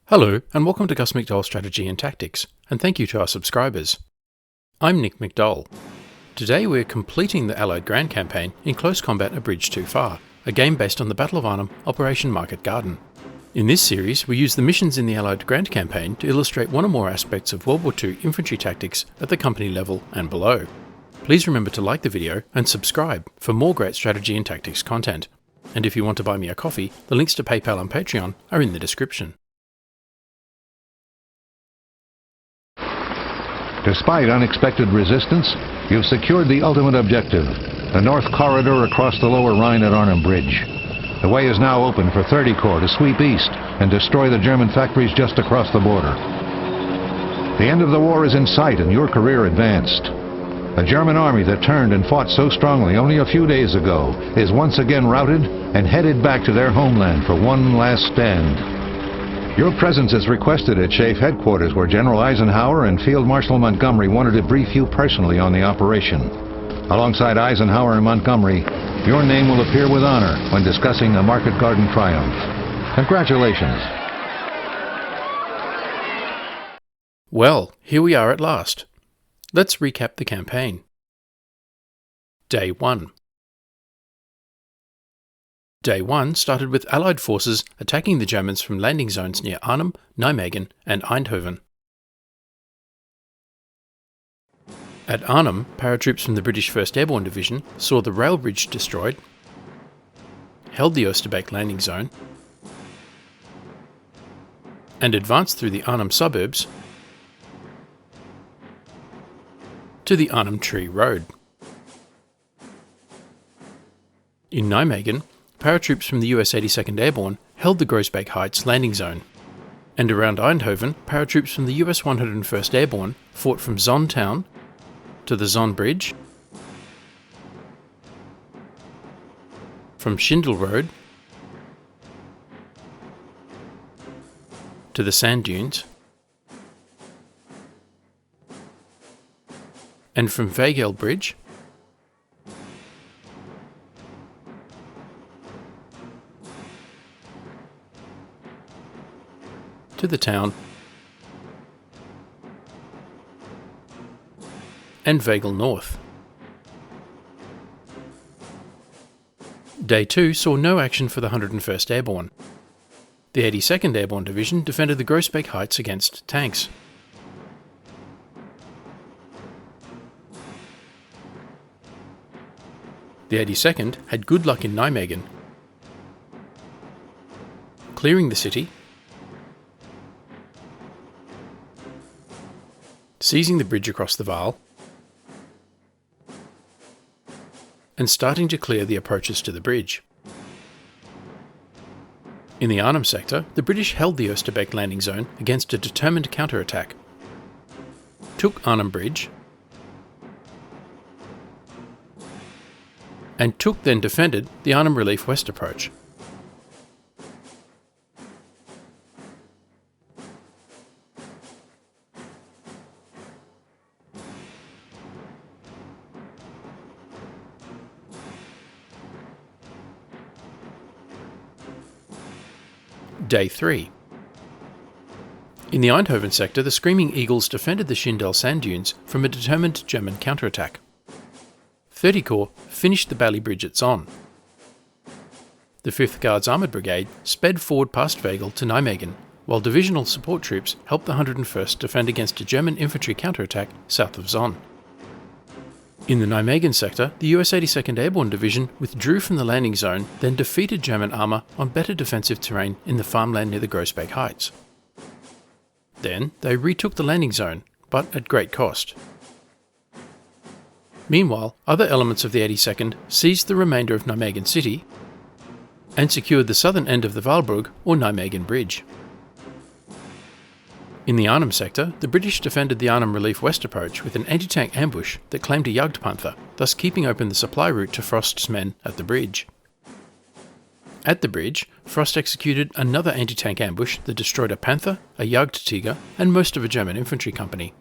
Hello, and welcome to Gus McDoll Strategy and Tactics, and thank you to our subscribers. I'm Nick McDoll. Today we're completing the Allied Grand Campaign in Close Combat A Bridge Too Far, a game based on the Battle of Arnhem Operation Marketgarden. In this series, we use the missions in the Allied Grand Campaign to illustrate one or more aspects of World War II infantry tactics at the company level and below. Please remember to like the video and subscribe for more great strategy and tactics content. And if you want to buy me a coffee, the links to PayPal and Patreon are in the description. Despite unexpected resistance, you've secured the ultimate objective, the North Corridor across the Lower Rhine at Arnhem Bridge. The way is now open for 30 Corps to sweep east and destroy the German factories just across the border. The end of the war is in sight and your career advanced. A German army that turned and fought so strongly only a few days ago is once again routed and headed back to their homeland for one last stand. Your presence is requested at SHAEF headquarters, where General Eisenhower and Field Marshal Montgomery wanted to brief you personally on the operation. Alongside Eisenhower and Montgomery, your name will appear with honor when discussing the Marketgarden triumph. Congratulations. Well, here we are at last. Let's recap the campaign. Day 1. Day 1 started with Allied forces attacking the Germans from landing zones near Arnhem, Nijmegen and Eindhoven. At Arnhem, paratroops from the British 1st Airborne Division saw the rail bridge destroyed, held the Oosterbeek landing zone, and advanced through the Arnhem suburbs to the Arnhem Tree Road. In Nijmegen, paratroops from the US 82nd Airborne held the Groesbeek Heights landing zone, and around Eindhoven, paratroops from the US 101st Airborne fought from Zon Town to the Zon Bridge, from Schindel Road to the sand dunes, and from Vagel Bridge to the town and Vagel North. Day 2 saw no action for the 101st Airborne. The 82nd Airborne Division defended the Groesbeek Heights against tanks. The 82nd had good luck in Nijmegen, clearing the city, seizing the bridge across the Vaal, and starting to clear the approaches to the bridge. In the Arnhem sector, the British held the Oosterbeek landing zone against a determined counterattack, took Arnhem Bridge, and then defended the Arnhem Relief West approach. Day 3. In the Eindhoven sector, the Screaming Eagles defended the Schindel sand dunes from a determined German counterattack. 30 Corps finished the Bally Bridge at Zon. The 5th Guards Armoured Brigade sped forward past Vagel to Nijmegen, while divisional support troops helped the 101st defend against a German infantry counterattack south of Zon. In the Nijmegen sector, the US 82nd Airborne Division withdrew from the landing zone, then defeated German armour on better defensive terrain in the farmland near the Groesbeek Heights. Then they retook the landing zone, but at great cost. Meanwhile, other elements of the 82nd seized the remainder of Nijmegen city and secured the southern end of the Waalbrug or Nijmegen Bridge. In the Arnhem sector, the British defended the Arnhem Relief West approach with an anti-tank ambush that claimed a Jagdpanther, thus keeping open the supply route to Frost's men at the bridge. At the bridge, Frost executed another anti-tank ambush that destroyed a Panther, a Jagdtiger, and most of a German infantry company.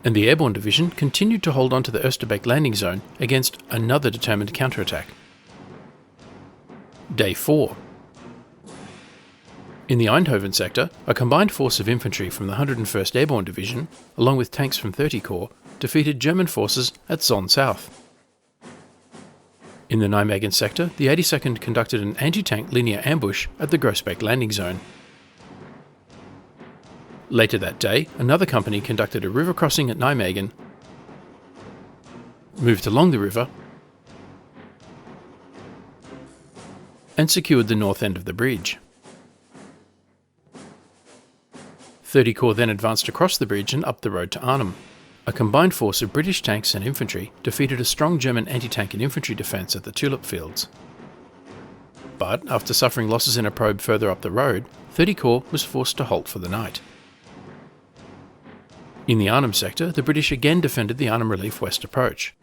And the Airborne Division continued to hold on to the Oosterbeek landing zone against another determined counterattack. Day 4. In the Eindhoven sector, a combined force of infantry from the 101st Airborne Division, along with tanks from 30 Corps, defeated German forces at Zon South. In the Nijmegen sector, the 82nd conducted an anti-tank linear ambush at the Groesbeek landing zone. Later that day, another company conducted a river crossing at Nijmegen, moved along the river, and secured the north end of the bridge. 30 Corps then advanced across the bridge and up the road to Arnhem. A combined force of British tanks and infantry defeated a strong German anti-tank and infantry defence at the Tulip Fields. But after suffering losses in a probe further up the road, 30 Corps was forced to halt for the night. In the Arnhem sector, the British again defended the Arnhem Relief West approach.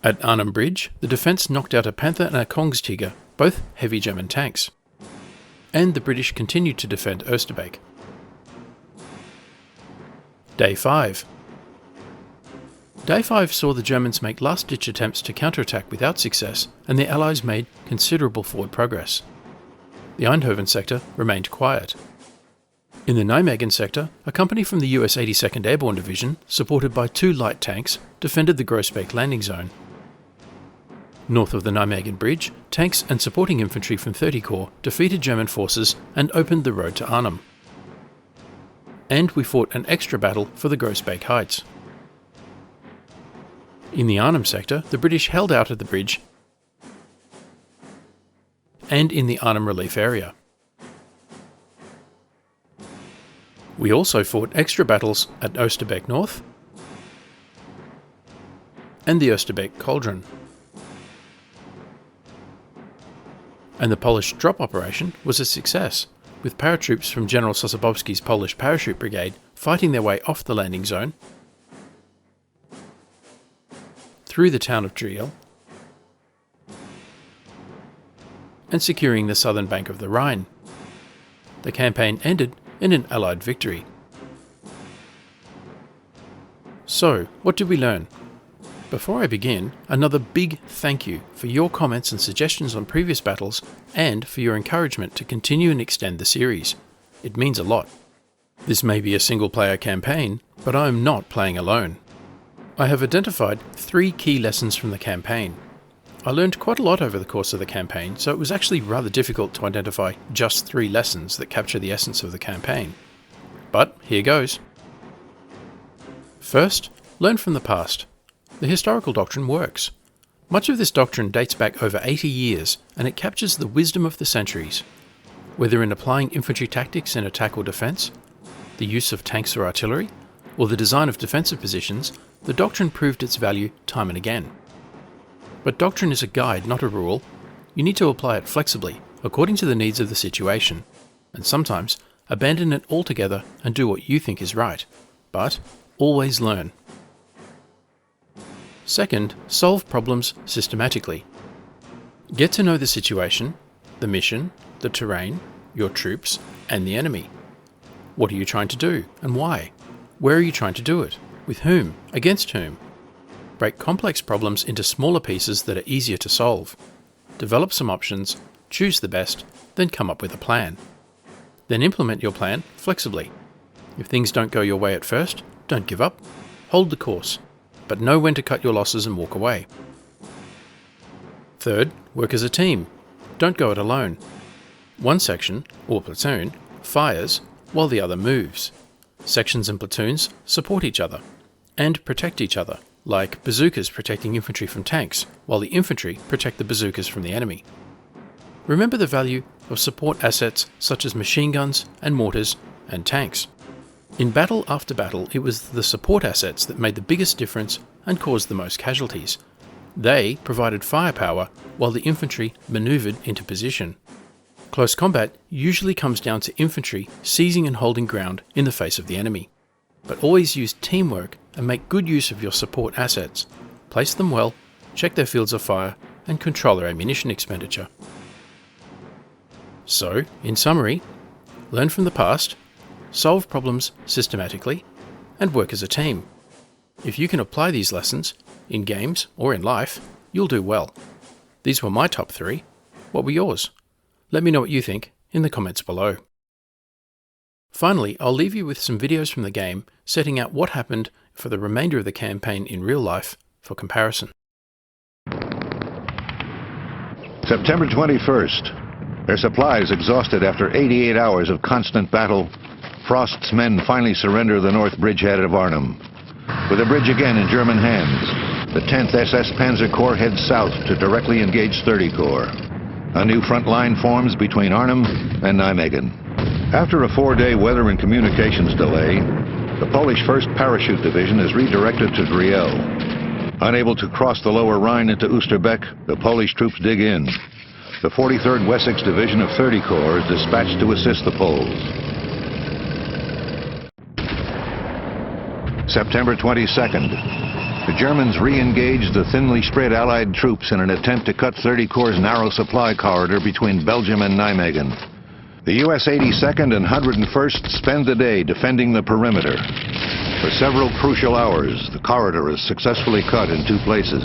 At Arnhem Bridge, the defence knocked out a Panther and a Kongstiger, both heavy German tanks. And the British continued to defend Oosterbeek. Day 5. Day 5 saw the Germans make last-ditch attempts to counterattack without success, and the Allies made considerable forward progress. The Eindhoven sector remained quiet. In the Nijmegen sector, a company from the US 82nd Airborne Division, supported by 2 light tanks, defended the Groesbeek landing zone. North of the Nijmegen Bridge, tanks and supporting infantry from 30 Corps defeated German forces and opened the road to Arnhem. And we fought an extra battle for the Groesbeek Heights. In the Arnhem sector, the British held out at the bridge and in the Arnhem Relief area. We also fought extra battles at Oosterbeek North and the Oosterbeek Cauldron. And the Polish drop operation was a success, with paratroops from General Sosabowski's Polish Parachute Brigade fighting their way off the landing zone, through the town of Driel, and securing the southern bank of the Rhine. The campaign ended in an Allied victory. So, what did we learn? Before I begin, another big thank you for your comments and suggestions on previous battles and for your encouragement to continue and extend the series. It means a lot. This may be a single-player campaign, but I am not playing alone. I have identified 3 key lessons from the campaign. I learned quite a lot over the course of the campaign, so it was actually rather difficult to identify just 3 lessons that capture the essence of the campaign. But here goes. First, learn from the past. The historical doctrine works. Much of this doctrine dates back over 80 years, and it captures the wisdom of the centuries. Whether in applying infantry tactics in attack or defence, the use of tanks or artillery, or the design of defensive positions, the doctrine proved its value time and again. But doctrine is a guide, not a rule. You need to apply it flexibly, according to the needs of the situation, and sometimes abandon it altogether and do what you think is right. But always learn. Second, solve problems systematically. Get to know the situation, the mission, the terrain, your troops, and the enemy. What are you trying to do, and why? Where are you trying to do it? With whom? Against whom? Break complex problems into smaller pieces that are easier to solve. Develop some options, choose the best, then come up with a plan. Then implement your plan flexibly. If things don't go your way at first, don't give up. Hold the course, but know when to cut your losses and walk away. Third, work as a team. Don't go it alone. One section, or platoon, fires while the other moves. Sections and platoons support each other and protect each other, like bazookas protecting infantry from tanks, while the infantry protect the bazookas from the enemy. Remember the value of support assets such as machine guns and mortars and tanks. In battle after battle, it was the support assets that made the biggest difference and caused the most casualties. They provided firepower while the infantry manoeuvred into position. Close combat usually comes down to infantry seizing and holding ground in the face of the enemy. But always use teamwork and make good use of your support assets. Place them well, check their fields of fire, and control their ammunition expenditure. So, in summary, learn from the past, solve problems systematically, and work as a team. If you can apply these lessons, in games or in life, you'll do well. These were my top 3. What were yours? Let me know what you think in the comments below. Finally, I'll leave you with some videos from the game setting out what happened for the remainder of the campaign in real life for comparison. September 21st. Their supplies exhausted after 88 hours of constant battle, Frost's men finally surrender the north bridgehead of Arnhem. With the bridge again in German hands, the 10th SS Panzer Corps heads south to directly engage 30 Corps. A new front line forms between Arnhem and Nijmegen. After a 4-day weather and communications delay, the Polish 1st Parachute Division is redirected to Driel. Unable to cross the lower Rhine into Oosterbeek, the Polish troops dig in. The 43rd Wessex Division of 30 Corps is dispatched to assist the Poles. September 22nd. The Germans re-engaged the thinly spread Allied troops in an attempt to cut 30 Corps' narrow supply corridor between Belgium and Nijmegen. The US 82nd and 101st spend the day defending the perimeter. For several crucial hours, the corridor is successfully cut in 2 places.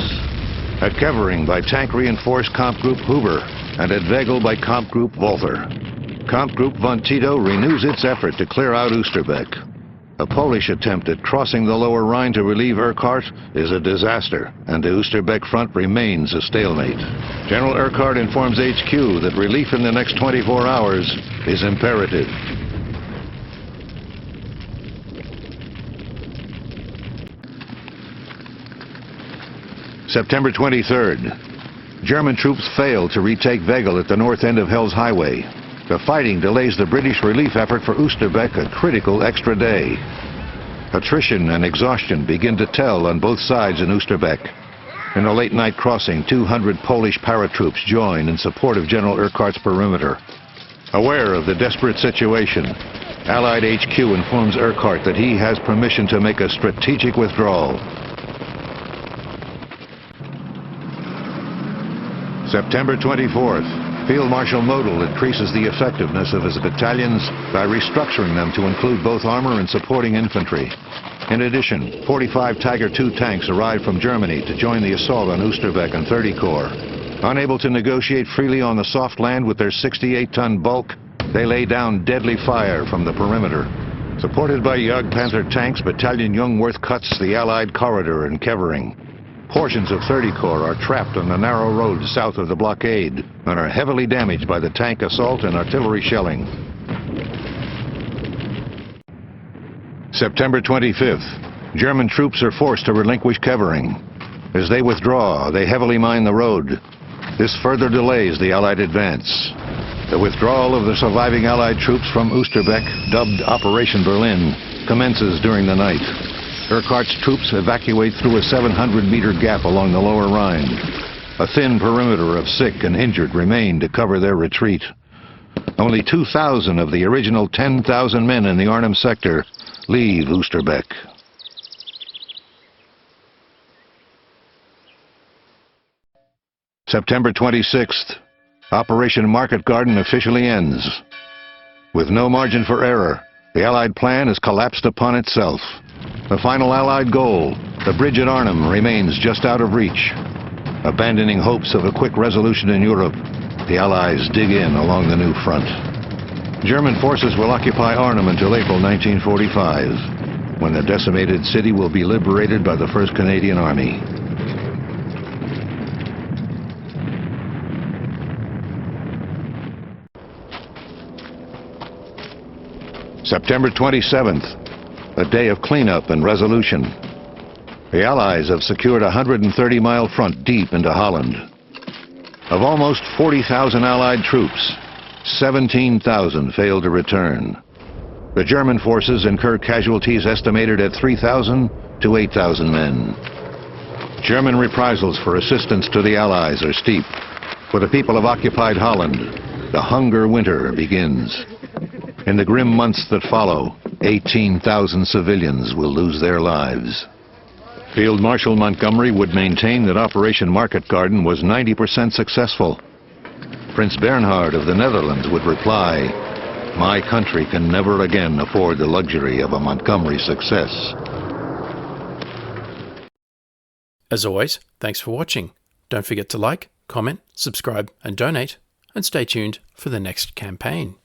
At Kevering by tank-reinforced Kampfgruppe Huber, and at Wegel by Kampfgruppe Walther. Kampfgruppe von Tito renews its effort to clear out Oosterbeek. A Polish attempt at crossing the lower Rhine to relieve Urquhart is a disaster, and the Oosterbeek front remains a stalemate. General Urquhart informs HQ that relief in the next 24 hours is imperative. September 23rd. German troops fail to retake Wegel at the north end of Hell's Highway. The fighting delays the British relief effort for Oosterbeek a critical extra day. Attrition and exhaustion begin to tell on both sides in Oosterbeek. In a late-night crossing, 200 Polish paratroops join in support of General Urquhart's perimeter. Aware of the desperate situation, Allied HQ informs Urquhart that he has permission to make a strategic withdrawal. September 24th. Field Marshal Model increases the effectiveness of his battalions by restructuring them to include both armor and supporting infantry. In addition, 45 Tiger II tanks arrived from Germany to join the assault on Oosterbeek and 30 Corps. Unable to negotiate freely on the soft land with their 68-ton bulk, they lay down deadly fire from the perimeter. Supported by Jagdpanther tanks, Battalion Jungwirth cuts the Allied corridor in Kevering. Portions of 30 Corps are trapped on the narrow road south of the blockade and are heavily damaged by the tank assault and artillery shelling. September 25th. German troops are forced to relinquish Kevering. As they withdraw, they heavily mine the road. This further delays the Allied advance. The withdrawal of the surviving Allied troops from Oosterbeek, dubbed Operation Berlin, commences during the night. Urquhart's troops evacuate through a 700-meter gap along the lower Rhine. A thin perimeter of sick and injured remain to cover their retreat. Only 2,000 of the original 10,000 men in the Arnhem sector leave Oosterbeek. September 26th. Operation Marketgarden officially ends. With no margin for error, the Allied plan has collapsed upon itself. The final Allied goal, the bridge at Arnhem, remains just out of reach. Abandoning hopes of a quick resolution in Europe, the Allies dig in along the new front. German forces will occupy Arnhem until April 1945, when the decimated city will be liberated by the 1st Canadian Army. September 27th. A day of cleanup and resolution. The Allies have secured a 130-mile front deep into Holland. Of almost 40,000 Allied troops, 17,000 failed to return. The German forces incur casualties estimated at 3,000 to 8,000 men. German reprisals for assistance to the Allies are steep. For the people of occupied Holland, the hunger winter begins. In the grim months that follow, 18,000 civilians will lose their lives. Field Marshal Montgomery would maintain that Operation Marketgarden was 90% successful. Prince Bernhard of the Netherlands would reply, "My country can never again afford the luxury of a Montgomery success." As always, thanks for watching. Don't forget to like, comment, subscribe and donate, and stay tuned for the next campaign.